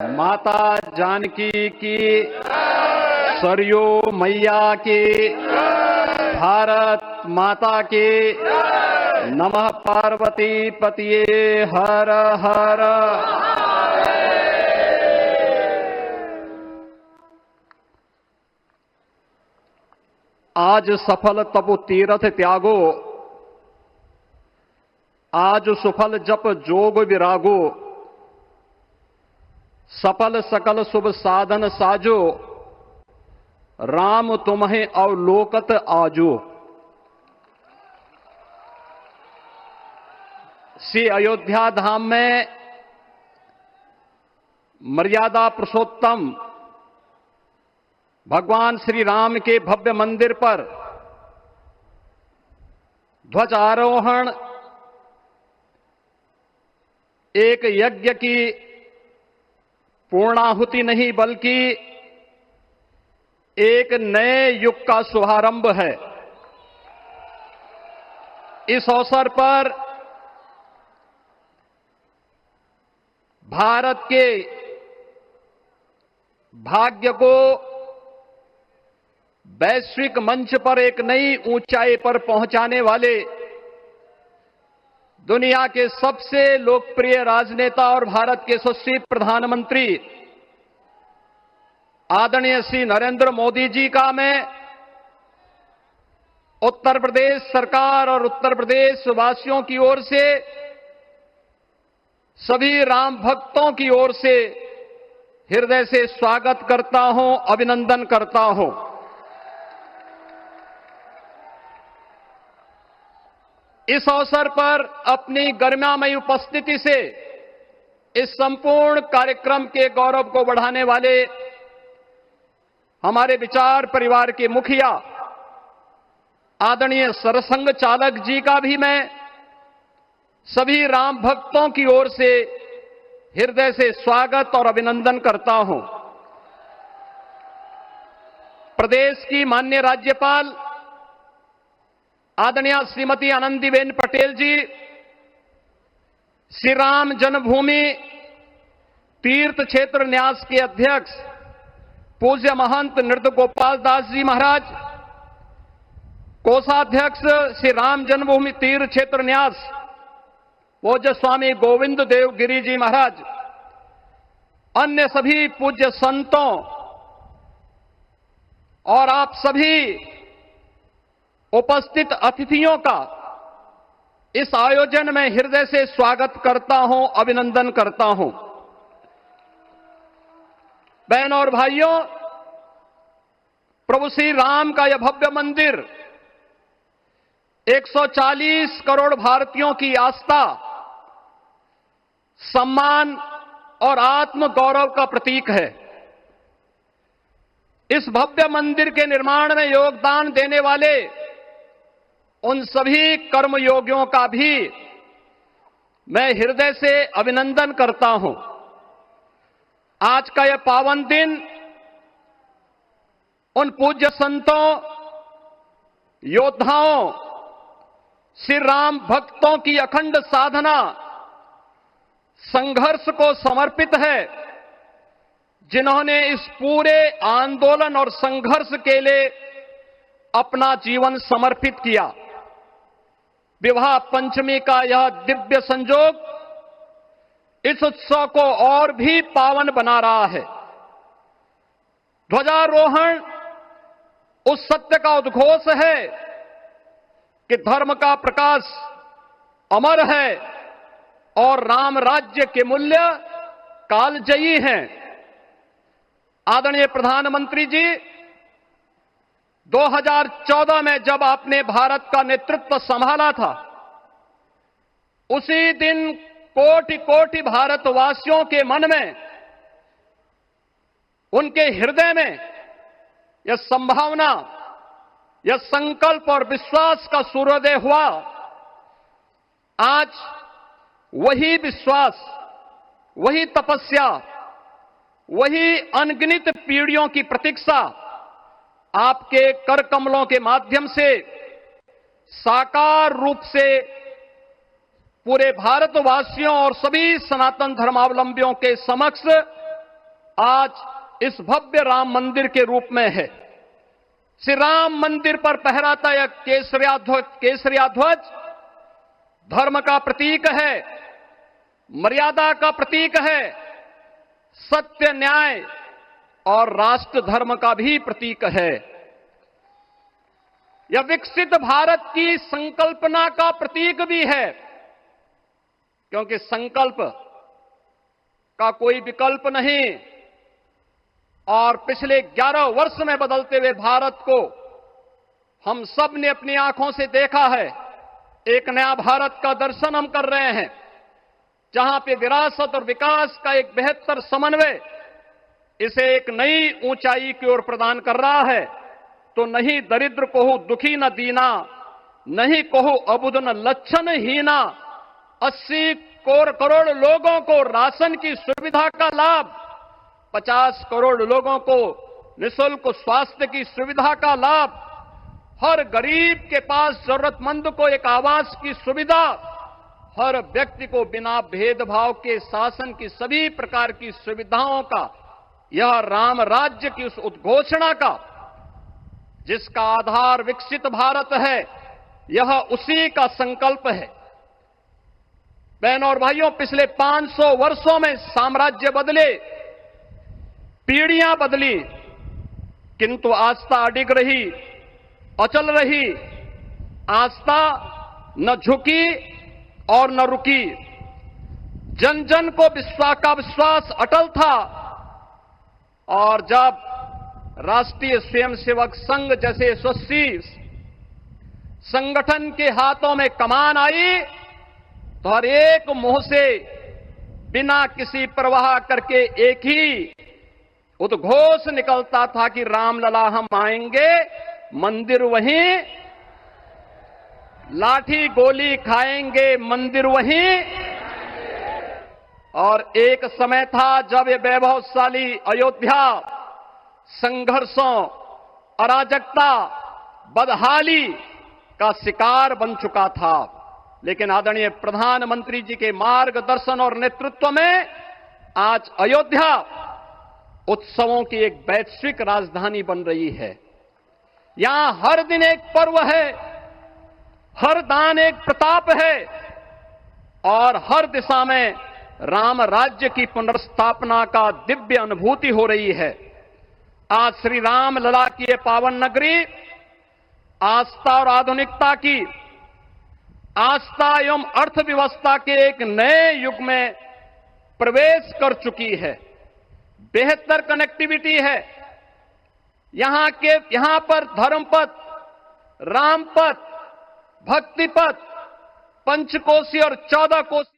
माता जानकी की, सरयू मैया की, भारत माता की, नमः पार्वती पतिये हर हर। आज सफल तपु तीरथ त्यागो, आज सुफल जप जोग विरागो, सफल सकल शुभ साधन साजो, राम तुम्हें अवलोकत आजो। श्री अयोध्या धाम में मर्यादा पुरुषोत्तम भगवान श्री राम के भव्य मंदिर पर ध्वजारोहण एक यज्ञ की पूर्णाहुति नहीं बल्कि एक नए युग का शुभारंभ है। इस अवसर पर भारत के भाग्य को वैश्विक मंच पर एक नई ऊंचाई पर पहुंचाने वाले दुनिया के सबसे लोकप्रिय राजनेता और भारत के यशस्वी प्रधानमंत्री आदरणीय श्री नरेंद्र मोदी जी का मैं उत्तर प्रदेश सरकार और उत्तर प्रदेश वासियों की ओर से, सभी राम भक्तों की ओर से हृदय से स्वागत करता हूं, अभिनंदन करता हूं। इस अवसर पर अपनी गरिमामयी उपस्थिति से इस संपूर्ण कार्यक्रम के गौरव को बढ़ाने वाले हमारे विचार परिवार के मुखिया आदरणीय सरसंघ चालक जी का भी मैं सभी राम भक्तों की ओर से हृदय से स्वागत और अभिनंदन करता हूं। प्रदेश की माननीय राज्यपाल आदरणीय श्रीमती आनंदीबेन पटेल जी, श्री राम जन्मभूमि तीर्थ क्षेत्र न्यास के अध्यक्ष पूज्य महंत नृत्य गोपाल दास जी महाराज, कोषाध्यक्ष श्री राम जन्मभूमि तीर्थ क्षेत्र न्यास पूज्य स्वामी गोविंद देव गिरी जी महाराज, अन्य सभी पूज्य संतों और आप सभी उपस्थित अतिथियों का इस आयोजन में हृदय से स्वागत करता हूं, अभिनंदन करता हूं। बहनों और भाइयों, प्रभु श्री राम का यह भव्य मंदिर 140 करोड़ भारतीयों की आस्था, सम्मान और आत्म गौरव का प्रतीक है। इस भव्य मंदिर के निर्माण में योगदान देने वाले उन सभी कर्मयोगियों का भी मैं हृदय से अभिनंदन करता हूं। आज का यह पावन दिन उन पूज्य संतों, योद्धाओं, श्री राम भक्तों की अखंड साधना, संघर्ष को समर्पित है, जिन्होंने इस पूरे आंदोलन और संघर्ष के लिए अपना जीवन समर्पित किया। विवाह पंचमी का यह दिव्य संयोग इस उत्सव को और भी पावन बना रहा है। ध्वजारोहण उस सत्य का उद्घोष है कि धर्म का प्रकाश अमर है और राम राज्य के मूल्य कालजयी हैं। आदरणीय प्रधानमंत्री जी, 2014 में जब आपने भारत का नेतृत्व संभाला था, उसी दिन कोटि कोटि भारतवासियों के मन में, उनके हृदय में यह संभावना, यह संकल्प और विश्वास का सूर्योदय हुआ। आज वही विश्वास, वही तपस्या, वही अनगिनत पीढ़ियों की प्रतीक्षा आपके कर कमलों के माध्यम से साकार रूप से पूरे भारतवासियों और सभी सनातन धर्मावलंबियों के समक्ष आज इस भव्य राम मंदिर के रूप में है। श्री राम मंदिर पर फहराता यह केसरिया ध्वज धर्म का प्रतीक है, मर्यादा का प्रतीक है, सत्य, न्याय और राष्ट्र धर्म का भी प्रतीक है। यह विकसित भारत की संकल्पना का प्रतीक भी है, क्योंकि संकल्प का कोई विकल्प नहीं। और पिछले 11 वर्ष में बदलते हुए भारत को हम सब ने अपनी आंखों से देखा है। एक नया भारत का दर्शन हम कर रहे हैं, जहां पे विरासत और विकास का एक बेहतर समन्वय इसे एक नई ऊंचाई की ओर प्रदान कर रहा है। तो नहीं दरिद्र कोहु दुखी न दीना, नहीं कोहु अबुद न लक्षण हीना। 80 करोड़ लोगों को राशन की सुविधा का लाभ, 50 करोड़ लोगों को निःशुल्क स्वास्थ्य की सुविधा का लाभ, हर गरीब के पास जरूरतमंद को एक आवास की सुविधा, हर व्यक्ति को बिना भेदभाव के शासन की सभी प्रकार की सुविधाओं का, यह राम राज्य की उस उद्घोषणा का जिसका आधार विकसित भारत है, यह उसी का संकल्प है। बहनों और भाइयों, पिछले 500 वर्षों में साम्राज्य बदले, पीढ़ियां बदली, किंतु आस्था अडिग रही, अचल रही। आस्था न झुकी और न रुकी। जन जन को विश्वास अटल था। और जब राष्ट्रीय स्वयंसेवक संघ जैसे यशस्वी संगठन के हाथों में कमान आई, तो हर एक मुंह से बिना किसी परवाह करके एक ही उद्घोष निकलता था कि रामलला हम आएंगे, मंदिर वहीं, लाठी गोली खाएंगे, मंदिर वहीं। और एक समय था जब ये वैभवशाली अयोध्या संघर्षों, अराजकता, बदहाली का शिकार बन चुका था। लेकिन आदरणीय प्रधानमंत्री जी के मार्गदर्शन और नेतृत्व में आज अयोध्या उत्सवों की एक वैश्विक राजधानी बन रही है। यहां हर दिन एक पर्व है, हर दान एक प्रताप है, और हर दिशा में राम राज्य की पुनर्स्थापना का दिव्य अनुभूति हो रही है। आज श्री राम लला की ये पावन नगरी आस्था और आधुनिकता की, आस्था एवं अर्थव्यवस्था के एक नए युग में प्रवेश कर चुकी है। बेहतर कनेक्टिविटी है। यहां पर धर्मपथ, रामपथ, भक्तिपथ, पंचकोशी और 14 कोशी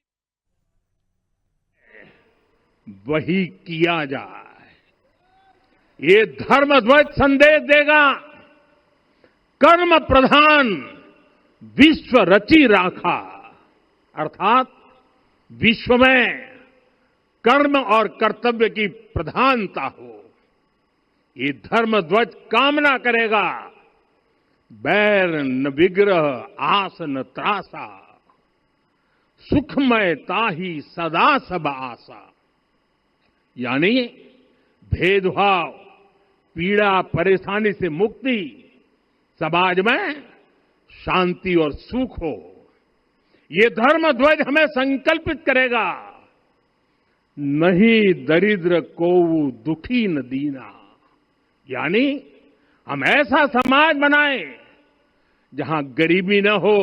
वही किया जाए। ये धर्म ध्वज संदेश देगा, कर्म प्रधान विश्व रची राखा, अर्थात विश्व में कर्म और कर्तव्य की प्रधानता हो। ये धर्म ध्वज कामना करेगा, बैर न विग्रह आस न त्रासा, सुखमय ताही सदा सब आशा। यानी भेदभाव, पीड़ा, परेशानी से मुक्ति, समाज में शांति और सुख हो। ये धर्म ध्वज हमें संकल्पित करेगा, नहीं दरिद्र को दुखी न दीना। यानी हम ऐसा समाज बनाएं जहां गरीबी न हो,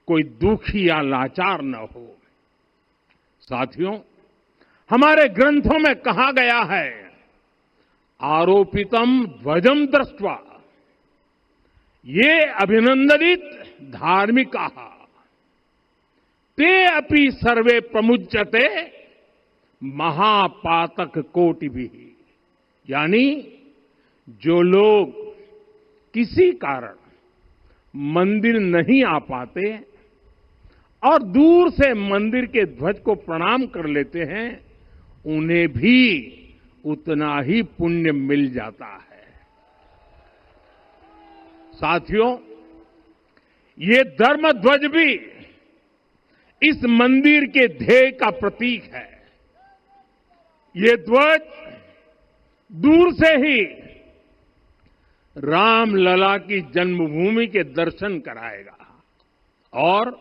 कोई दुखी या लाचार न हो। साथियों, हमारे ग्रंथों में कहा गया है, आरोपितम ध्वजम दृष्ट्वा ये अभिनंदनित धार्मिका ते अपि सर्वे प्रमुच्यते महापातक कोटि भी। यानी जो लोग किसी कारण मंदिर नहीं आ पाते और दूर से मंदिर के ध्वज को प्रणाम कर लेते हैं, उन्हें भी उतना ही पुण्य मिल जाता है। साथियों, ये धर्म ध्वज भी इस मंदिर के ध्येय का प्रतीक है। ये ध्वज दूर से ही रामलला की जन्मभूमि के दर्शन कराएगा और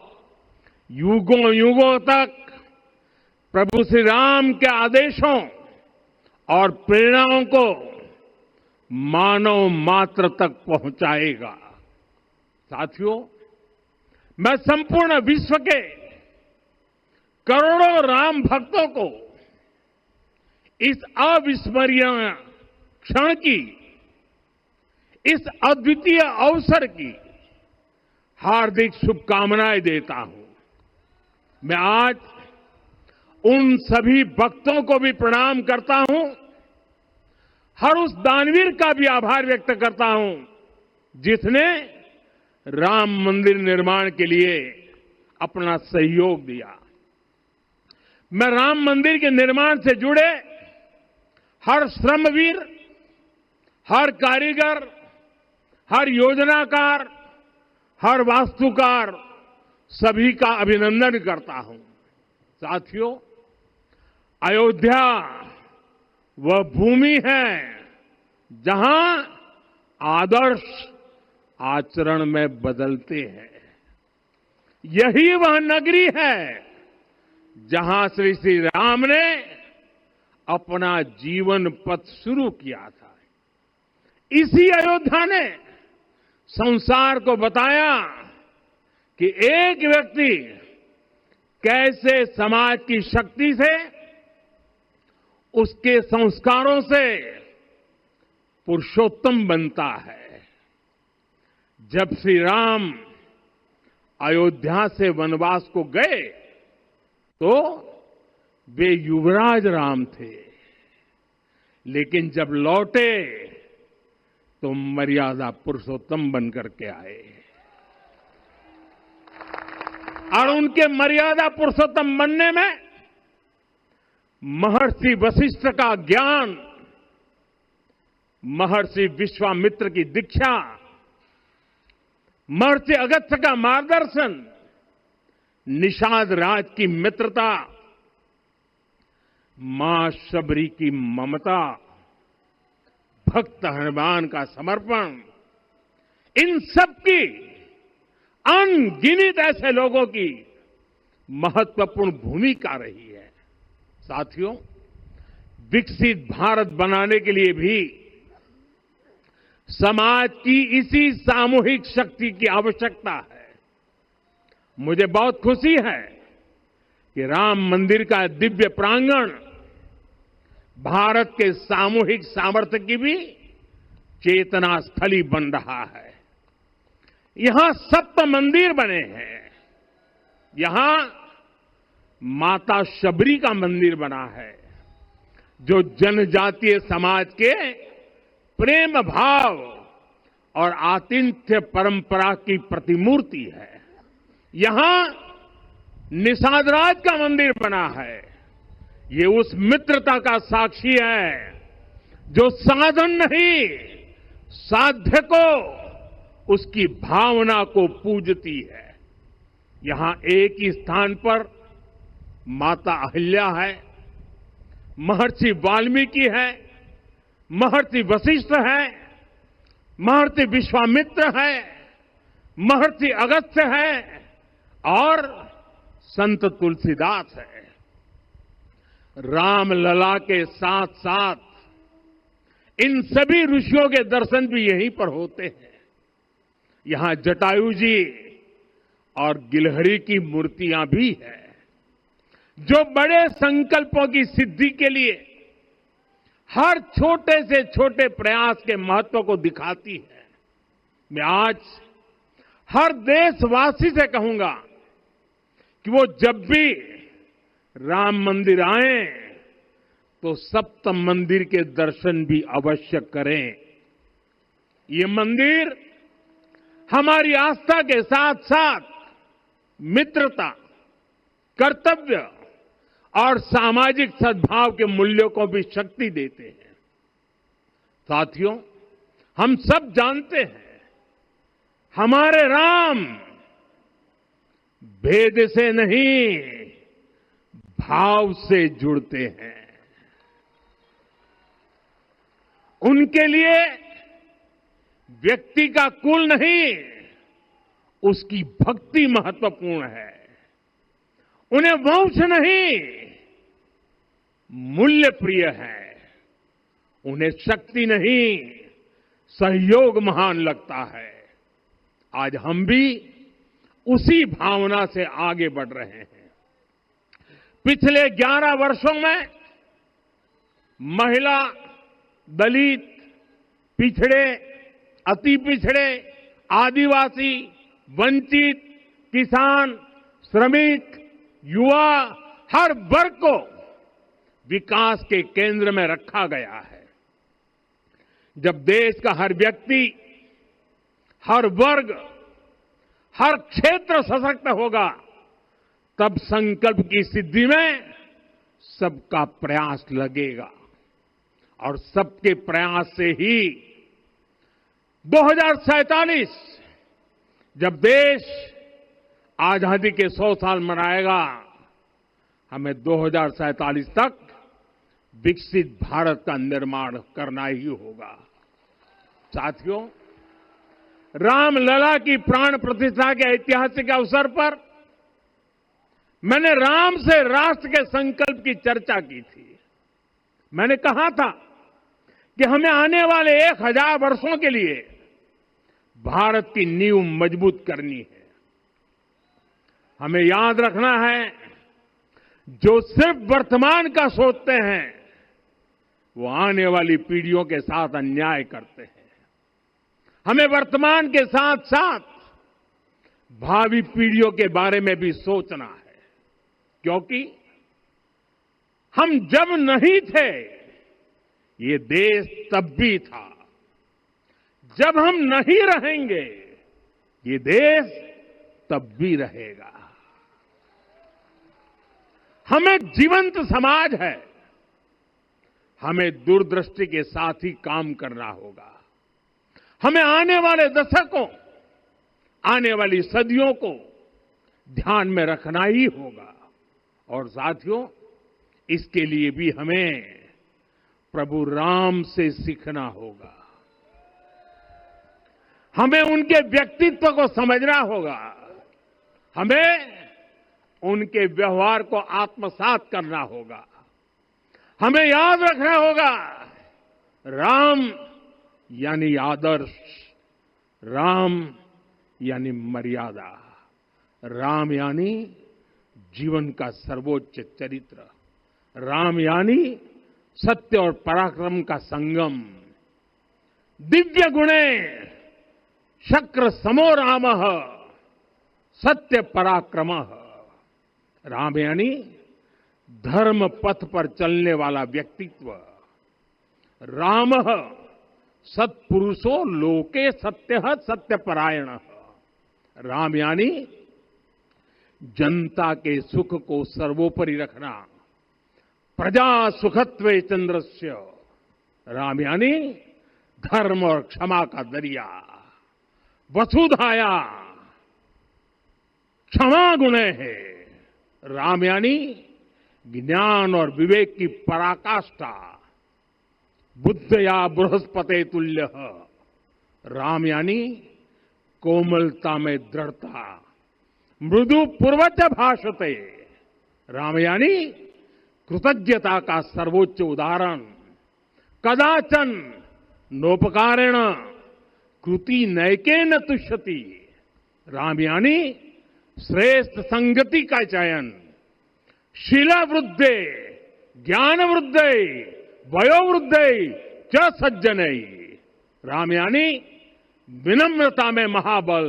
युगों युगों तक प्रभु श्री राम के आदेशों और प्रेरणाओं को मानव मात्र तक पहुंचाएगा। साथियों, मैं संपूर्ण विश्व के करोड़ों राम भक्तों को इस अविस्मरणीय क्षण की, इस अद्वितीय अवसर की हार्दिक शुभकामनाएं देता हूं। मैं आज उन सभी भक्तों को भी प्रणाम करता हूं, हर उस दानवीर का भी आभार व्यक्त करता हूं जिसने राम मंदिर निर्माण के लिए अपना सहयोग दिया। मैं राम मंदिर के निर्माण से जुड़े हर श्रमवीर, हर कारीगर, हर योजनाकार, हर वास्तुकार, सभी का अभिनंदन करता हूं। साथियों, अयोध्या वह भूमि है जहां आदर्श आचरण में बदलते हैं। यही वह नगरी है जहां श्री राम ने अपना जीवन पथ शुरू किया था। इसी अयोध्या ने संसार को बताया कि एक व्यक्ति कैसे समाज की शक्ति से, उसके संस्कारों से पुरुषोत्तम बनता है। जब श्री राम अयोध्या से वनवास को गए तो वे युवराज राम थे, लेकिन जब लौटे तो मर्यादा पुरुषोत्तम बनकर के आए और उनके मर्यादा पुरुषोत्तम बनने में महर्षि वशिष्ठ का ज्ञान, महर्षि विश्वामित्र की दीक्षा, महर्षि अगस्त्य का मार्गदर्शन, निषाद राज की मित्रता, मां शबरी की ममता, भक्त हनुमान का समर्पण, इन सब की अनगिनत ऐसे लोगों की महत्वपूर्ण भूमिका रही है। साथियों, विकसित भारत बनाने के लिए भी समाज की इसी सामूहिक शक्ति की आवश्यकता है। मुझे बहुत खुशी है कि राम मंदिर का दिव्य प्रांगण भारत के सामूहिक सामर्थ्य की भी चेतना स्थली बन रहा है। यहां 7 मंदिर बने हैं। यहां माता शबरी का मंदिर बना है, जो जनजातीय समाज के प्रेम भाव और आतिथ्य परंपरा की प्रतिमूर्ति है। यहां निषादराज का मंदिर बना है। ये उस मित्रता का साक्षी है जो साधन नहीं, साध्य को, उसकी भावना को पूजती है। यहां एक ही स्थान पर माता अहिल्या है, महर्षि वाल्मीकि है, महर्षि वशिष्ठ है, महर्षि विश्वामित्र है, महर्षि अगस्त्य है और संत तुलसीदास है। रामलला के साथ साथ इन सभी ऋषियों के दर्शन भी यहीं पर होते हैं। यहां जटायु जी और गिलहरी की मूर्तियां भी हैं, जो बड़े संकल्पों की सिद्धि के लिए हर छोटे से छोटे प्रयास के महत्व को दिखाती है। मैं आज हर देशवासी से कहूंगा कि वो जब भी राम मंदिर आए तो सप्त मंदिर के दर्शन भी अवश्य करें। ये मंदिर हमारी आस्था के साथ साथ मित्रता, कर्तव्य और सामाजिक सद्भाव के मूल्यों को भी शक्ति देते हैं। साथियों, हम सब जानते हैं, हमारे राम भेद से नहीं, भाव से जुड़ते हैं। उनके लिए व्यक्ति का कुल नहीं, उसकी भक्ति महत्वपूर्ण है। उन्हें वंश नहीं, मूल्य प्रिय है। उन्हें शक्ति नहीं, सहयोग महान लगता है। आज हम भी उसी भावना से आगे बढ़ रहे हैं। पिछले 11 वर्षों में महिला, दलित, पिछड़े, अति पिछड़े, आदिवासी, वंचित, किसान, श्रमिक, युवा, हर वर्ग को विकास के केंद्र में रखा गया है। जब देश का हर व्यक्ति, हर वर्ग, हर क्षेत्र सशक्त होगा, तब संकल्प की सिद्धि में सबका प्रयास लगेगा। और सबके प्रयास से ही 2047 जब देश आजादी के 100 साल मनाएगा, हमें 2047 तक विकसित भारत का निर्माण करना ही होगा। साथियों, रामलला की प्राण प्रतिष्ठा के ऐतिहासिक अवसर पर मैंने राम से राष्ट्र के संकल्प की चर्चा की थी। मैंने कहा था कि हमें आने वाले 1000 वर्षों के लिए भारत की नींव मजबूत करनी है। हमें याद रखना है, जो सिर्फ वर्तमान का सोचते हैं वो आने वाली पीढ़ियों के साथ अन्याय करते हैं। हमें वर्तमान के साथ साथ भावी पीढ़ियों के बारे में भी सोचना है, क्योंकि हम जब नहीं थे ये देश तब भी था, जब हम नहीं रहेंगे ये देश तब भी रहेगा। हमें जीवंत समाज है, हमें दूरदृष्टि के साथ ही काम करना होगा। हमें आने वाले दशकों, आने वाली सदियों को ध्यान में रखना ही होगा। और साथियों, इसके लिए भी हमें प्रभु राम से सीखना होगा। हमें उनके व्यक्तित्व को समझना होगा। हमें उनके व्यवहार को आत्मसात करना होगा। हमें याद रखना होगा, राम यानी आदर्श, राम यानी मर्यादा, राम यानी जीवन का सर्वोच्च चरित्र, राम यानी सत्य और पराक्रम का संगम। दिव्य गुणे शक्र समो रामः सत्य पराक्रमः। राम यानी धर्म पथ पर चलने वाला व्यक्तित्व। रामः सत्पुरुषो लोके सत्यः सत्यपरायणः। राम यानी जनता के सुख को सर्वोपरि रखना, प्रजा सुखत्वे चंद्रस्य। राम यानी धर्म और क्षमा का दरिया। वसुधाया क्षमा गुणे है। राम यानी ज्ञान और विवेक की पराकाष्ठा। बुद्धया बृहस्पते तुल्य। राम यानी कोमलता में दृढ़ता। मृदु पूर्वज भाषते। राम यानी कृतज्ञता का सर्वोच्च उदाहरण। कदाचन नोपकारेण कृति नैकेन तुष्यति। राम यानी श्रेष्ठ संगति का चयन। शीला वृद्धे ज्ञान वृद्धे वयोवृद्धे च सज्जने। राम यानी विनम्रता में महाबल।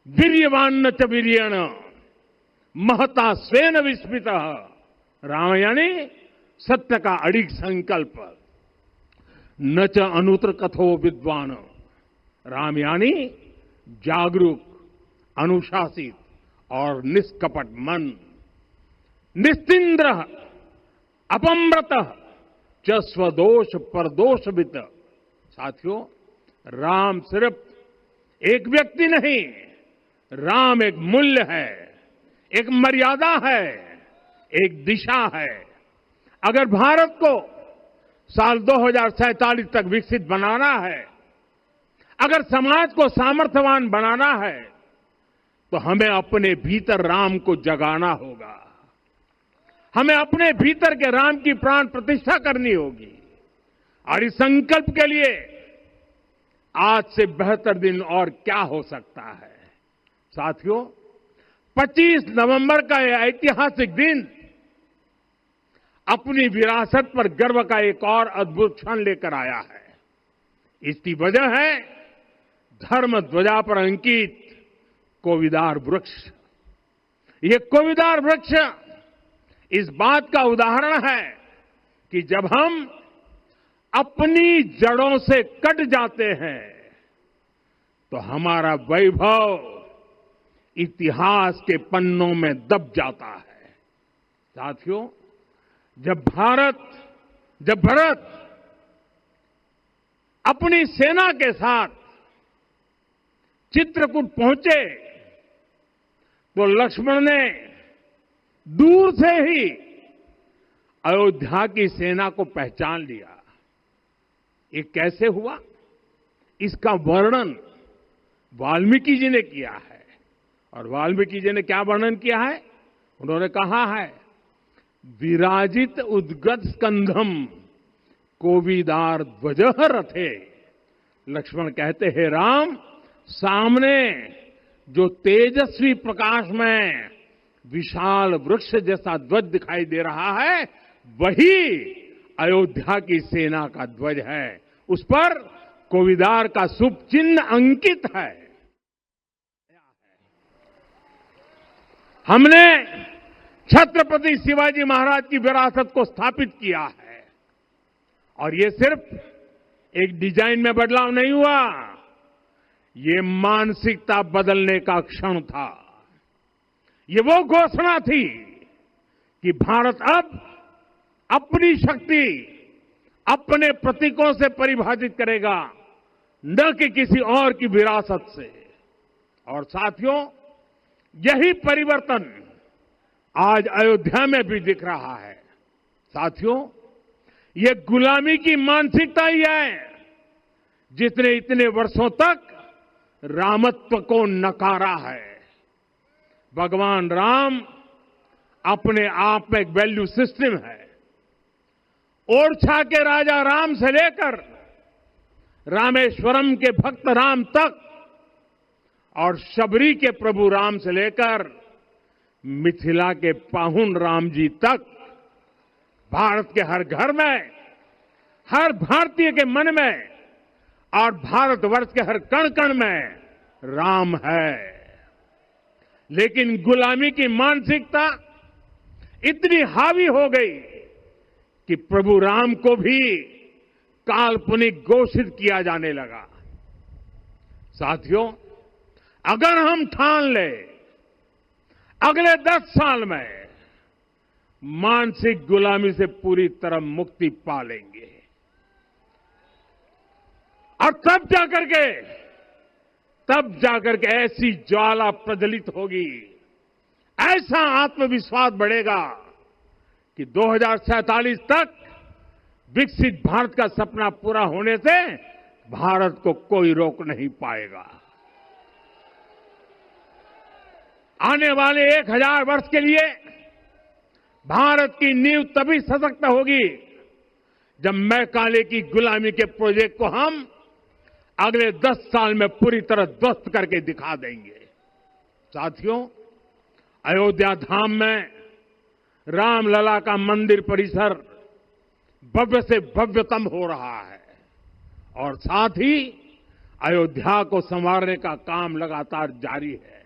वीर्यवान च वीर्येण महता स्वेन विस्मितः। राम यानी सत्य का अडिग संकल्प। न च अनुत्र कथो विद्वान। राम यानी जागरूक, अनुशासित और निष्कपट मन। निस्तिंद्र अपम्रत च स्वदोष परदोषवित। साथियों, राम सिर्फ एक व्यक्ति नहीं, राम एक मूल्य है, एक मर्यादा है, एक दिशा है। अगर भारत को साल 2047 तक विकसित बनाना है, अगर समाज को सामर्थ्यवान बनाना है, तो हमें अपने भीतर राम को जगाना होगा। हमें अपने भीतर के राम की प्राण प्रतिष्ठा करनी होगी। और इस संकल्प के लिए आज से बेहतर दिन और क्या हो सकता है। साथियों, 25 नवंबर का यह ऐतिहासिक दिन अपनी विरासत पर गर्व का एक और अद्भुत क्षण लेकर आया है। इसकी वजह है धर्म ध्वजा पर अंकित कोविदार वृक्ष। ये कोविदार वृक्ष इस बात का उदाहरण है कि जब हम अपनी जड़ों से कट जाते हैं तो हमारा वैभव इतिहास के पन्नों में दब जाता है। साथियों, जब भरत अपनी सेना के साथ चित्रकूट पहुंचे तो लक्ष्मण ने दूर से ही अयोध्या की सेना को पहचान लिया। ये कैसे हुआ, इसका वर्णन वाल्मीकि जी ने किया है। और वाल्मीकि जी ने क्या वर्णन किया है? उन्होंने कहा है, विराजित उद्गत स्कंधम कोविदार ध्वज रथे। लक्ष्मण कहते हैं, राम, सामने जो तेजस्वी प्रकाश में विशाल वृक्ष जैसा ध्वज दिखाई दे रहा है, वही अयोध्या की सेना का ध्वज है। उस पर कोविदार का शुभ चिन्ह अंकित है। हमने छत्रपति शिवाजी महाराज की विरासत को स्थापित किया है। और ये सिर्फ एक डिजाइन में बदलाव नहीं हुआ, ये मानसिकता बदलने का क्षण था। ये वो घोषणा थी कि भारत अब अपनी शक्ति अपने प्रतीकों से परिभाषित करेगा, न कि किसी और की विरासत से। और साथियों, यही परिवर्तन आज अयोध्या में भी दिख रहा है। साथियों, ये गुलामी की मानसिकता ही है जिसने इतने वर्षों तक रामत्व को नकारा है। भगवान राम अपने आप में एक वैल्यू सिस्टम है। ओरछा के राजा राम से लेकर रामेश्वरम के भक्त राम तक और शबरी के प्रभु राम से लेकर मिथिला के पाहुन राम जी तक, भारत के हर घर में, हर भारतीय के मन में और भारतवर्ष के हर कण कण में राम है। लेकिन गुलामी की मानसिकता इतनी हावी हो गई कि प्रभु राम को भी काल्पनिक घोषित किया जाने लगा। साथियों, अगर हम ठान लें अगले 10 साल में मानसिक गुलामी से पूरी तरह मुक्ति पा लेंगे, और तब जाकर के ऐसी ज्वाला प्रज्वलित होगी, ऐसा आत्मविश्वास बढ़ेगा कि 2047 तक विकसित भारत का सपना पूरा होने से भारत को कोई रोक नहीं पाएगा। आने वाले 1000 वर्ष के लिए भारत की नींव तभी सशक्त होगी जब मैकाले की गुलामी के प्रोजेक्ट को हम अगले 10 साल में पूरी तरह ध्वस्त करके दिखा देंगे। साथियों, अयोध्या धाम में रामलला का मंदिर परिसर भव्य से भव्यतम हो रहा है और साथ ही अयोध्या को संवारने का काम लगातार जारी है।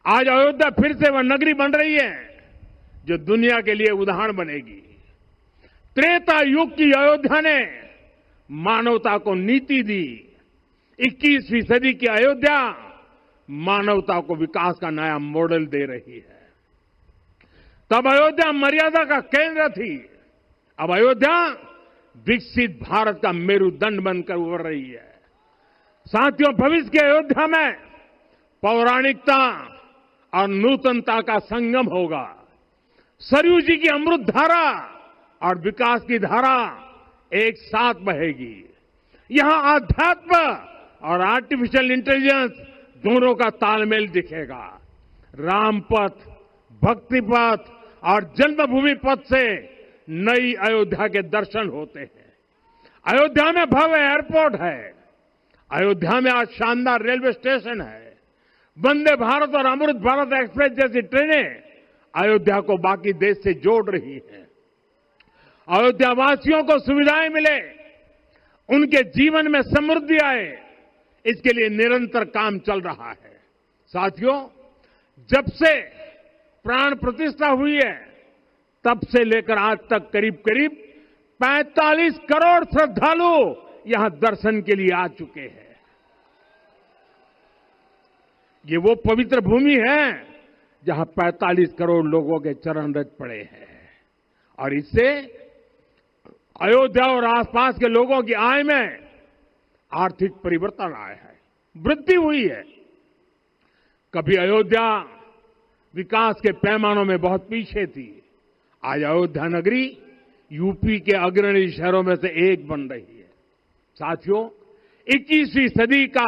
आज अयोध्या फिर से वह नगरी बन रही है जो दुनिया के लिए उदाहरण बनेगी। त्रेता युग की अयोध्या ने मानवता को नीति दी। 21वीं सदी की अयोध्या मानवता को विकास का नया मॉडल दे रही है। तब अयोध्या मर्यादा का केंद्र थी, अब अयोध्या विकसित भारत का मेरुदंड बनकर उभर रही है। साथियों, भविष्य की अयोध्या में पौराणिकता और नूतनता का संगम होगा। सरयू जी की अमृत धारा और विकास की धारा एक साथ बहेगी। यहां आध्यात्म और आर्टिफिशियल इंटेलिजेंस दोनों का तालमेल दिखेगा। राम पथ, भक्ति पथ और जन्मभूमि पथ से नई अयोध्या के दर्शन होते हैं। अयोध्या में भव्य एयरपोर्ट है। अयोध्या में आज शानदार रेलवे स्टेशन है। वंदे भारत और अमृत भारत एक्सप्रेस जैसी ट्रेनें अयोध्या को बाकी देश से जोड़ रही हैं। अयोध्या वासियों को सुविधाएं मिले, उनके जीवन में समृद्धि आए, इसके लिए निरंतर काम चल रहा है। साथियों, जब से प्राण प्रतिष्ठा हुई है तब से लेकर आज तक करीब करीब 45 करोड़ श्रद्धालु यहां दर्शन के लिए आ चुके हैं। ये वो पवित्र भूमि है जहां 45 करोड़ लोगों के चरण रज पड़े हैं और इससे अयोध्या और आसपास के लोगों की आय में आर्थिक परिवर्तन आया है, वृद्धि हुई है। कभी अयोध्या विकास के पैमानों में बहुत पीछे थी। आज अयोध्या नगरी यूपी के अग्रणी शहरों में से एक बन रही है। साथियों, 21वीं सदी का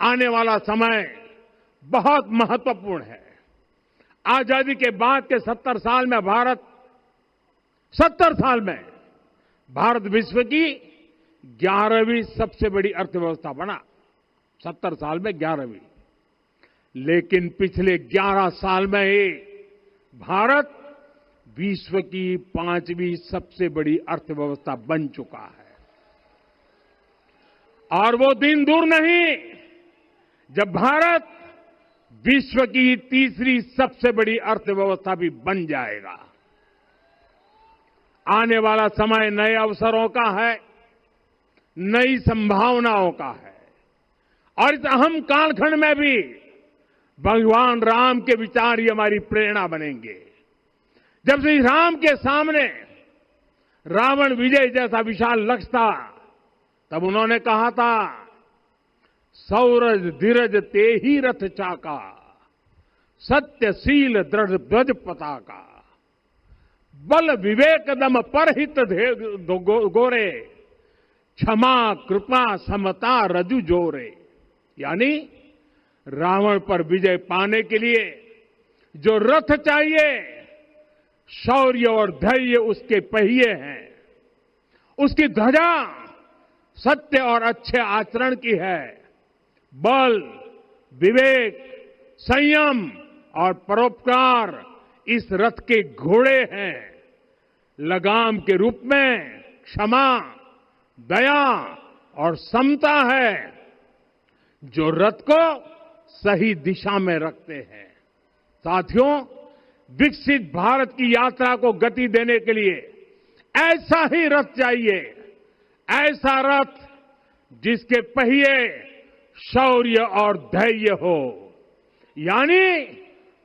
आने वाला समय बहुत महत्वपूर्ण है। आजादी के बाद के 70 साल में भारत विश्व की 11वीं सबसे बड़ी अर्थव्यवस्था बना। 70 साल में 11वीं। लेकिन पिछले 11 साल में ही भारत विश्व की 5वीं सबसे बड़ी अर्थव्यवस्था बन चुका है। और वो दिन दूर नहीं जब भारत विश्व की 3री सबसे बड़ी अर्थव्यवस्था भी बन जाएगा। आने वाला समय नए अवसरों का है, नई संभावनाओं का है। और इस अहम कालखंड में भी भगवान राम के विचार ही हमारी प्रेरणा बनेंगे। जब श्री राम के सामने रावण विजय जैसा विशाल लक्ष्य था, तब उन्होंने कहा था, सौरज धीरज ते ही रथ चाका, सत्यशील दृढ़ ध्वज पताका, बल विवेक दम परहित गोरे, क्षमा कृपा समता रजु जोरे। यानी रावण पर विजय पाने के लिए जो रथ चाहिए, शौर्य और धैर्य उसके पहिए हैं, उसकी ध्वजा सत्य और अच्छे आचरण की है, बल, विवेक, संयम और परोपकार इस रथ के घोड़े हैं। लगाम के रूप में क्षमा, दया और समता है जो रथ को सही दिशा में रखते हैं। साथियों, विकसित भारत की यात्रा को गति देने के लिए ऐसा ही रथ चाहिए, ऐसा रथ जिसके पहिए शौर्य और धैर्य हो, यानी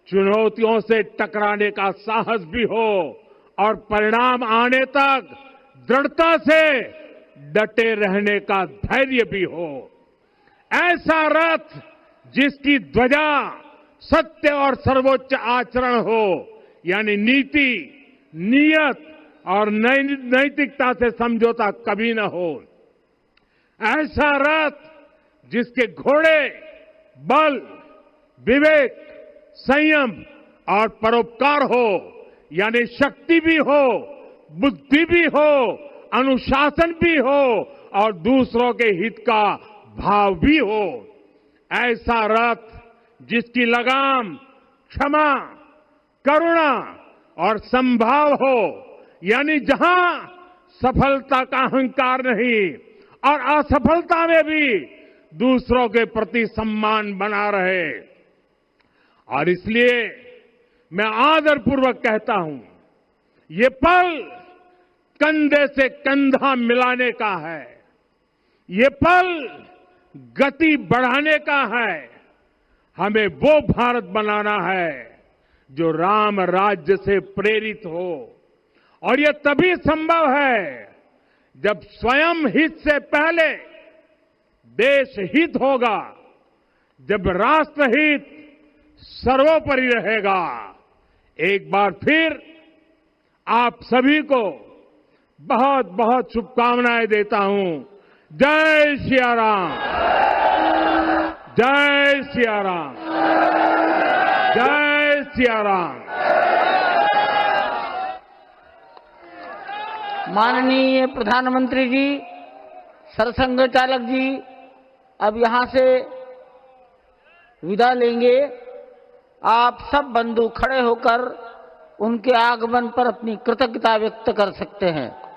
चुनौतियों से टकराने का साहस भी हो और परिणाम आने तक दृढ़ता से डटे रहने का धैर्य भी हो। ऐसा रथ जिसकी ध्वजा सत्य और सर्वोच्च आचरण हो, यानी नीति, नियत और नैतिकता से समझौता कभी न हो। ऐसा रथ जिसके घोड़े बल, विवेक, संयम और परोपकार हो, यानी शक्ति भी हो, बुद्धि भी हो, अनुशासन भी हो और दूसरों के हित का भाव भी हो। ऐसा रथ जिसकी लगाम क्षमा, करुणा और संभाव हो, यानी जहां सफलता का अहंकार नहीं और असफलता में भी दूसरों के प्रति सम्मान बना रहे। और इसलिए मैं आदरपूर्वक कहता हूं, ये पल कंधे से कंधा मिलाने का है, ये पल गति बढ़ाने का है। हमें वो भारत बनाना है जो राम राज्य से प्रेरित हो, और ये तभी संभव है जब स्वयं हित से पहले देश हित होगा, जब राष्ट्र हित सर्वोपरि रहेगा। एक बार फिर आप सभी को बहुत बहुत शुभकामनाएं देता हूं। जय सिया राम, जय सिया राम, जय सिया राम। माननीय प्रधानमंत्री जी, सरसंघ चालक जी अब यहां से विदा लेंगे। आप सब बंधु खड़े होकर उनके आगमन पर अपनी कृतज्ञता व्यक्त कर सकते हैं।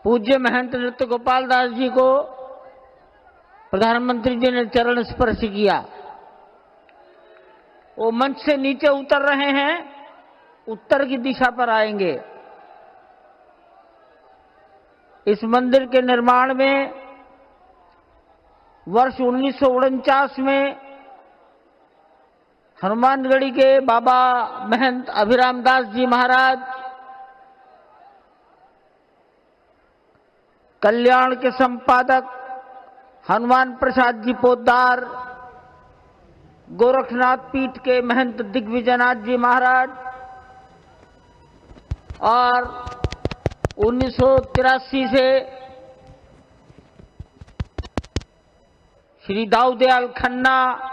पूज्य महंत नृत्य गोपाल दास जी को प्रधानमंत्री जी ने चरण स्पर्श किया। वो मंच से नीचे उतर रहे हैं, उत्तर की दिशा पर आएंगे। इस मंदिर के निर्माण में वर्ष 1949 में हनुमानगढ़ी के बाबा महंत अभिराम दास जी महाराज, कल्याण के संपादक हनुमान प्रसाद जी पोद्दार, गोरखनाथ पीठ के महंत दिग्विजयनाथ जी महाराज और 1983 से श्री दाऊदयाल खन्ना,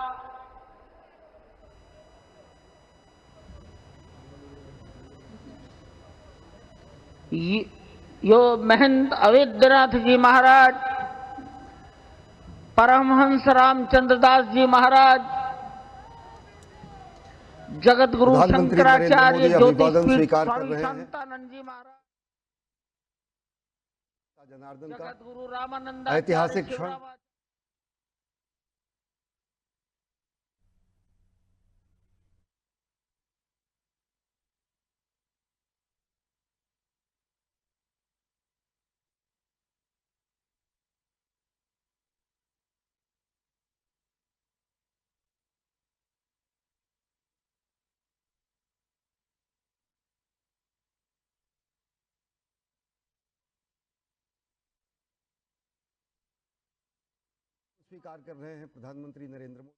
यो महंत अवेद्यनाथ जी महाराज, परमहंस रामचंद्र दास जी महाराज, जगत गुरु शंकराचार्य ज्योतिषपीठ स्वामी शांतानंद जी महाराज, जनार्दन का जगत गुरु रामानंद ऐतिहासिक क्षण स्वीकार कर रहे हैं प्रधानमंत्री नरेंद्र मोदी।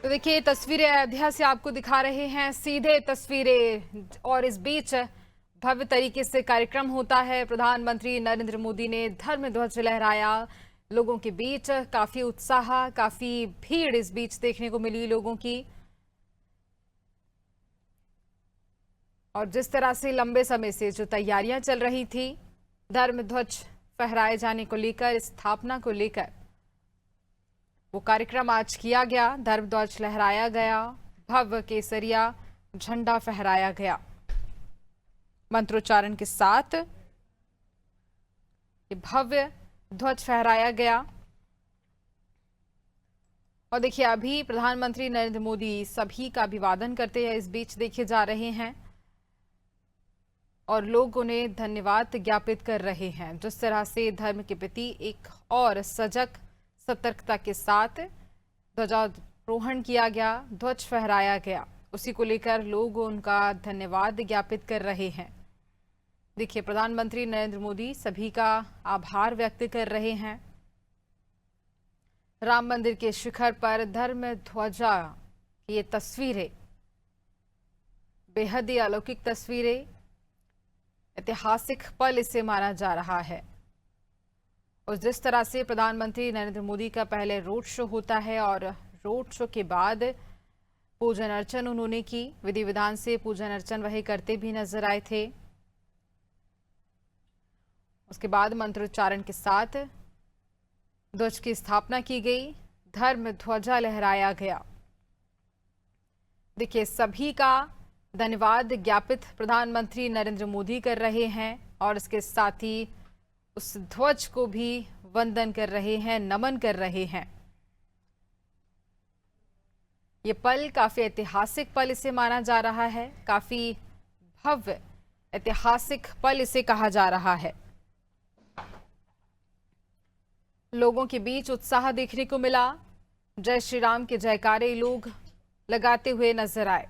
तो देखिए तस्वीरें अयोध्या से आपको दिखा रहे हैं, सीधे तस्वीरें। और इस बीच भव्य तरीके से कार्यक्रम होता है। प्रधानमंत्री नरेंद्र मोदी ने धर्म ध्वज लहराया। लोगों के बीच काफी उत्साह, काफी भीड़ इस बीच देखने को मिली लोगों की। और जिस तरह से लंबे समय से जो तैयारियां चल रही थी धर्म ध्वज फहराए जाने को लेकर, स्थापना को लेकर, वो कार्यक्रम आज किया गया। धर्म ध्वज लहराया गया, भव्य केसरिया झंडा फहराया गया। मंत्रोच्चारण के साथ ये भव्य ध्वज फहराया गया। और देखिए अभी प्रधानमंत्री नरेंद्र मोदी सभी का अभिवादन करते हैं इस बीच देखे जा रहे हैं और लोग उन्हें धन्यवाद ज्ञापित कर रहे हैं। जिस तरह से धर्म के प्रति एक और सजग सतर्कता के साथ ध्वजारोहण किया गया, ध्वज फहराया गया, उसी को लेकर लोग उनका धन्यवाद ज्ञापित कर रहे हैं। देखिए प्रधानमंत्री नरेंद्र मोदी सभी का आभार व्यक्त कर रहे हैं। राम मंदिर के शिखर पर धर्म ध्वजा की ये तस्वीरें बेहद ही अलौकिक तस्वीरें। ऐतिहासिक पल इसे माना जा रहा है। और जिस तरह से प्रधानमंत्री नरेंद्र मोदी का पहले रोड शो होता है और रोड शो के बाद पूजन अर्चन उन्होंने की, विधि विधान से पूजन अर्चन वही करते भी नजर आए थे। उसके बाद मंत्रोच्चारण के साथ ध्वज की स्थापना की गई, धर्म ध्वजा लहराया गया। देखिए, सभी का धन्यवाद ज्ञापित प्रधानमंत्री नरेंद्र मोदी कर रहे हैं और इसके साथ ही उस ध्वज को भी वंदन कर रहे हैं, नमन कर रहे हैं। ये पल काफी ऐतिहासिक पल इसे माना जा रहा है, काफी भव्य ऐतिहासिक पल इसे कहा जा रहा है। लोगों के बीच उत्साह देखने को मिला, जय श्री राम के जयकारे लोग लगाते हुए नजर आए।